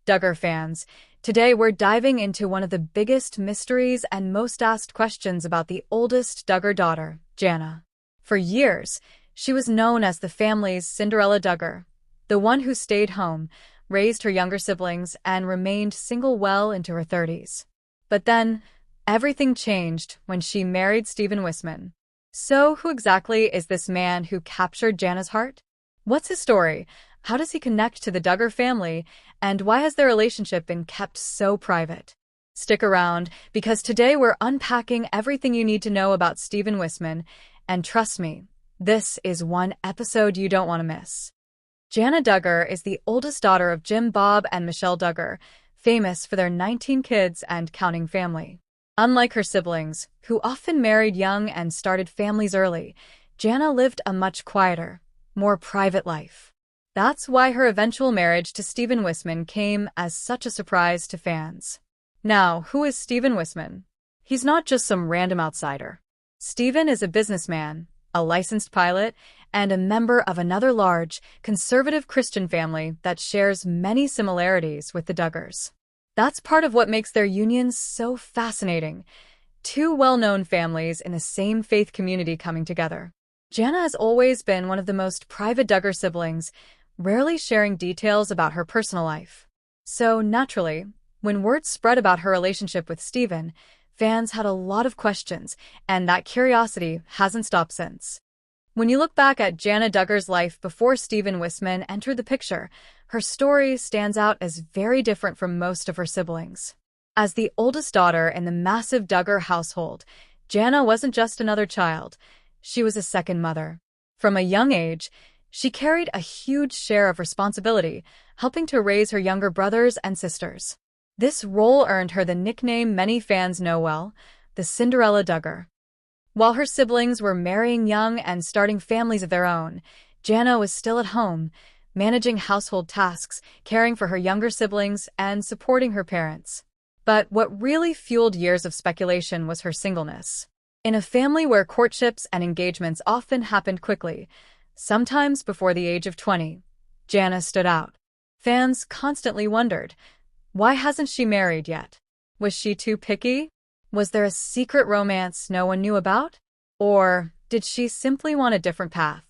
Duggar fans, today we're diving into one of the biggest mysteries and most asked questions about the oldest Duggar daughter, Jana. For years, she was known as the family's Cinderella Duggar, the one who stayed home, raised her younger siblings, and remained single well into her 30s. But then, everything changed when she married Stephen Wissmann. So, who exactly is this man who captured Jana's heart? What's his story? How does he connect to the Duggar family? And why has their relationship been kept so private? Stick around, because today we're unpacking everything you need to know about Stephen Wissmann, and trust me, this is one episode you don't want to miss. Jana Duggar is the oldest daughter of Jim Bob and Michelle Duggar, famous for their 19 kids and counting family. Unlike her siblings, who often married young and started families early, Jana lived a much quieter, more private life. That's why her eventual marriage to Stephen Wissmann came as such a surprise to fans. Now, who is Stephen Wissmann? He's not just some random outsider. Stephen is a businessman, a licensed pilot, and a member of another large, conservative Christian family that shares many similarities with the Duggars. That's part of what makes their union so fascinating. Two well-known families in the same faith community coming together. Jana has always been one of the most private Duggar siblings, rarely sharing details about her personal life. So, naturally, when word spread about her relationship with Stephen, fans had a lot of questions, and that curiosity hasn't stopped since. When you look back at Jana Duggar's life before Stephen Wissmann entered the picture, her story stands out as very different from most of her siblings. As the oldest daughter in the massive Duggar household, Jana wasn't just another child, she was a second mother. From a young age, she carried a huge share of responsibility, helping to raise her younger brothers and sisters. This role earned her the nickname many fans know well, the Cinderella Duggar. While her siblings were marrying young and starting families of their own, Jana was still at home, managing household tasks, caring for her younger siblings, and supporting her parents. But what really fueled years of speculation was her singleness. In a family where courtships and engagements often happened quickly, sometimes before the age of 20, Jana stood out. Fans constantly wondered, why hasn't she married yet? Was she too picky? Was there a secret romance no one knew about? Or did she simply want a different path?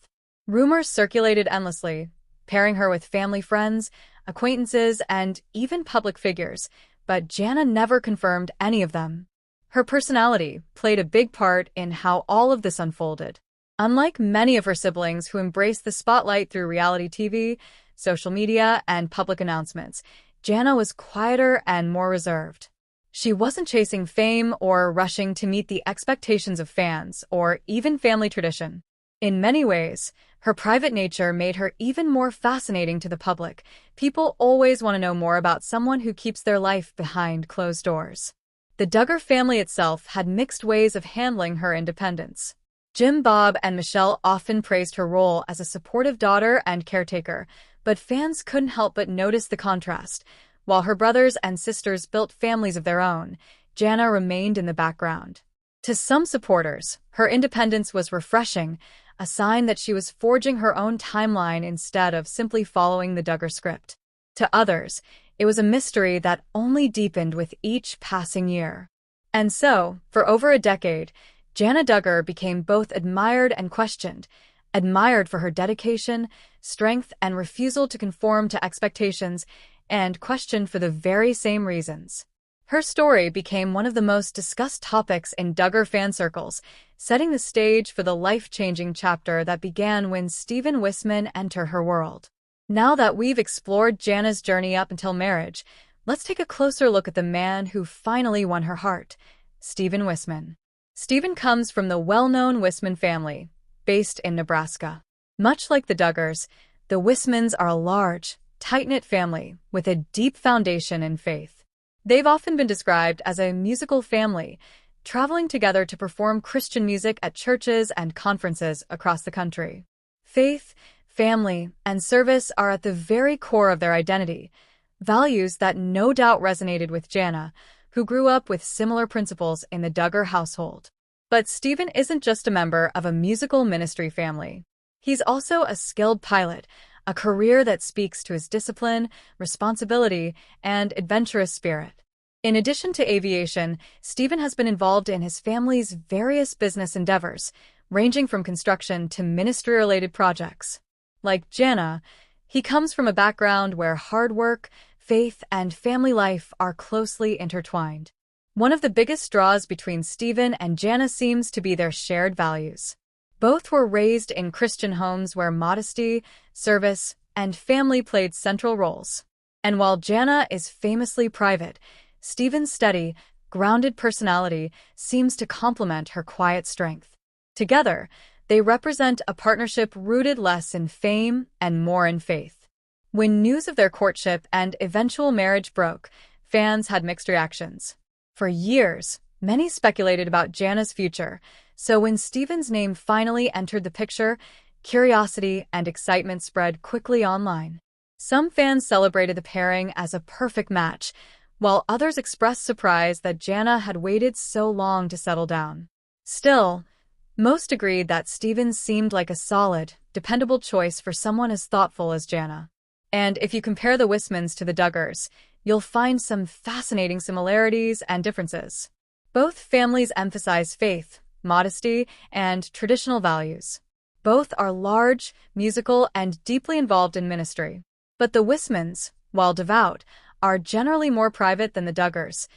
Rumors circulated endlessly, pairing her with family friends, acquaintances, and even public figures, but Jana never confirmed any of them. Her personality played a big part in how all of this unfolded. Unlike many of her siblings who embraced the spotlight through reality TV, social media, and public announcements, Jana was quieter and more reserved. She wasn't chasing fame or rushing to meet the expectations of fans or even family tradition. In many ways, her private nature made her even more fascinating to the public. People always want to know more about someone who keeps their life behind closed doors. The Duggar family itself had mixed ways of handling her independence. Jim Bob and Michelle often praised her role as a supportive daughter and caretaker, but fans couldn't help but notice the contrast. While her brothers and sisters built families of their own, Jana remained in the background. To some supporters, her independence was refreshing, a sign that she was forging her own timeline instead of simply following the Duggar script. To others, it was a mystery that only deepened with each passing year. And so, for over a decade, Jana Duggar became both admired and questioned, admired for her dedication, strength, and refusal to conform to expectations, and questioned for the very same reasons. Her story became one of the most discussed topics in Duggar fan circles, setting the stage for the life-changing chapter that began when Stephen Wissmann entered her world. Now that we've explored Jana's journey up until marriage, let's take a closer look at the man who finally won her heart, Stephen Wissmann. Stephen comes from the well-known Wissmann family, based in Nebraska. Much like the Duggars, the Wissmanns are a large, tight-knit family with a deep foundation in faith. They've often been described as a musical family, traveling together to perform Christian music at churches and conferences across the country. Faith, family, and service are at the very core of their identity, values that no doubt resonated with Jana, who grew up with similar principles in the Duggar household. But Stephen isn't just a member of a musical ministry family. He's also a skilled pilot, a career that speaks to his discipline, responsibility, and adventurous spirit. In addition to aviation, Stephen has been involved in his family's various business endeavors, ranging from construction to ministry-related projects. Like Jana, he comes from a background where hard work, faith, and family life are closely intertwined. One of the biggest draws between Stephen and Jana seems to be their shared values. Both were raised in Christian homes where modesty, service, and family played central roles. And while Jana is famously private, Stephen's steady, grounded personality seems to complement her quiet strength. Together, they represent a partnership rooted less in fame and more in faith. When news of their courtship and eventual marriage broke, fans had mixed reactions. For years, many speculated about Jana's future, so when Stephen's name finally entered the picture, curiosity and excitement spread quickly online. Some fans celebrated the pairing as a perfect match, while others expressed surprise that Jana had waited so long to settle down. Still, most agreed that Stephen seemed like a solid, dependable choice for someone as thoughtful as Jana. And if you compare the Wissmanns to the Duggars, you'll find some fascinating similarities and differences. Both families emphasize faith, modesty, and traditional values. Both are large, musical, and deeply involved in ministry. But the Wissmanns, while devout, are generally more private than the Duggars.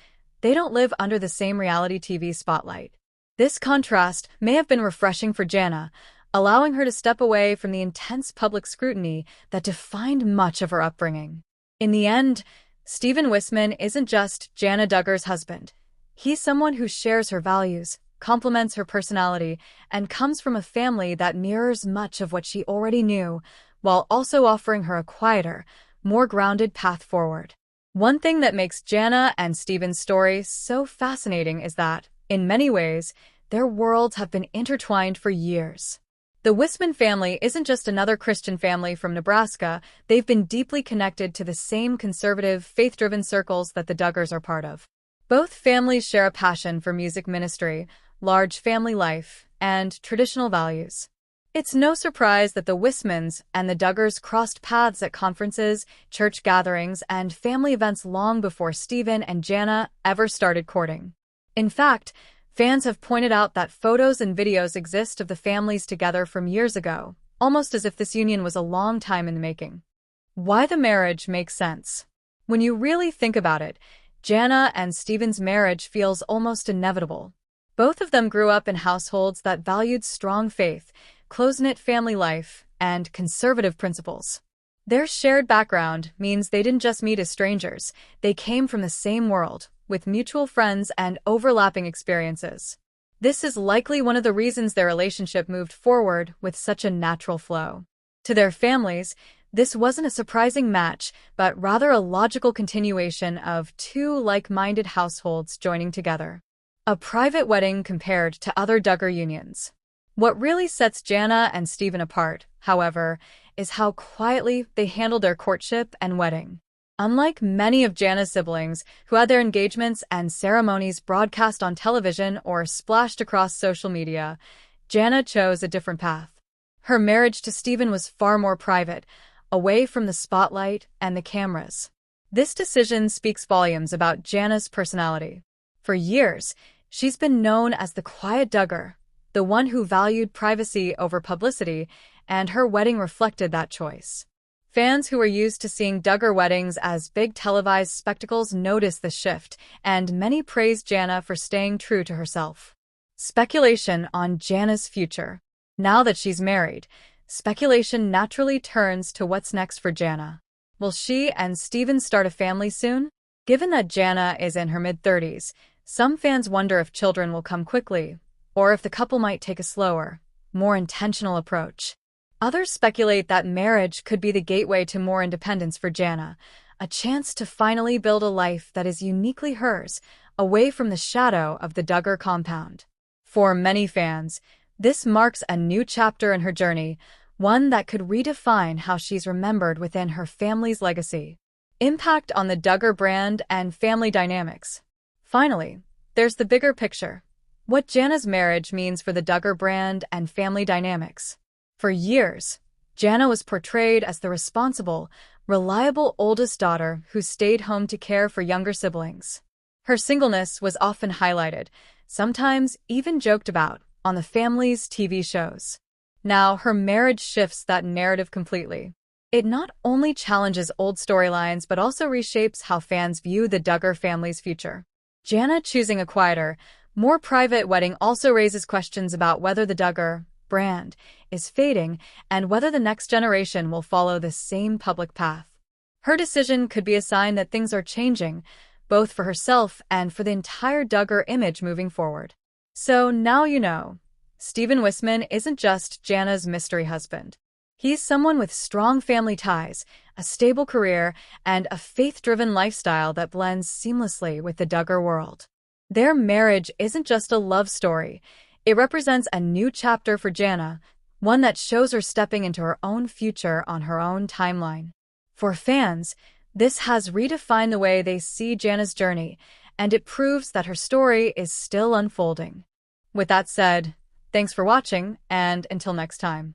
They don't live under the same reality TV spotlight. This contrast may have been refreshing for Jana, allowing her to step away from the intense public scrutiny that defined much of her upbringing. In the end, Stephen Wissmann isn't just Jana Duggar's husband. He's someone who shares her values, complements her personality, and comes from a family that mirrors much of what she already knew, while also offering her a quieter, more grounded path forward. One thing that makes Jana and Stephen's story so fascinating is that, in many ways, their worlds have been intertwined for years. The Wissmann family isn't just another Christian family from Nebraska, they've been deeply connected to the same conservative, faith-driven circles that the Duggars are part of. Both families share a passion for music ministry, large family life, and traditional values. It's no surprise that the Wissmanns and the Duggars crossed paths at conferences, church gatherings, and family events long before Stephen and Jana ever started courting. In fact, fans have pointed out that photos and videos exist of the families together from years ago, almost as if this union was a long time in the making. Why the marriage makes sense. When you really think about it, Jana and Stephen's marriage feels almost inevitable. Both of them grew up in households that valued strong faith, close-knit family life, and conservative principles. Their shared background means they didn't just meet as strangers, they came from the same world, with mutual friends and overlapping experiences. This is likely one of the reasons their relationship moved forward with such a natural flow. To their families, this wasn't a surprising match, but rather a logical continuation of two like-minded households joining together. A private wedding compared to other Duggar unions. What really sets Jana and Stephen apart, however, is how quietly they handled their courtship and wedding. Unlike many of Jana's siblings, who had their engagements and ceremonies broadcast on television or splashed across social media, Jana chose a different path. Her marriage to Stephen was far more private, away from the spotlight and the cameras. This decision speaks volumes about Jana's personality. For years, she's been known as the quiet Duggar, the one who valued privacy over publicity, and her wedding reflected that choice. Fans who are used to seeing Duggar weddings as big televised spectacles noticed the shift, and many praised Jana for staying true to herself. Speculation on Jana's future. Now that she's married, speculation naturally turns to what's next for Jana. Will she and Stephen start a family soon? Given that Jana is in her mid-30s, some fans wonder if children will come quickly, or if the couple might take a slower, more intentional approach. Others speculate that marriage could be the gateway to more independence for Jana, a chance to finally build a life that is uniquely hers, away from the shadow of the Duggar compound. For many fans, this marks a new chapter in her journey, one that could redefine how she's remembered within her family's legacy. Impact on the Duggar brand and family dynamics. Finally, there's the bigger picture. What Jana's marriage means for the Duggar brand and family dynamics. For years, Jana was portrayed as the responsible, reliable oldest daughter who stayed home to care for younger siblings. Her singleness was often highlighted, sometimes even joked about, on the family's TV shows. Now, her marriage shifts that narrative completely. It not only challenges old storylines but also reshapes how fans view the Duggar family's future. Jana choosing a quieter, more private wedding also raises questions about whether the Duggar brand is fading and whether the next generation will follow the same public path. Her decision could be a sign that things are changing, both for herself and for the entire Duggar image moving forward. So now you know, Stephen Wissmann isn't just Jana's mystery husband. He's someone with strong family ties, a stable career, and a faith-driven lifestyle that blends seamlessly with the Duggar world. Their marriage isn't just a love story. It represents a new chapter for Jana, one that shows her stepping into her own future on her own timeline. For fans, this has redefined the way they see Jana's journey, and it proves that her story is still unfolding. With that said, thanks for watching, and until next time.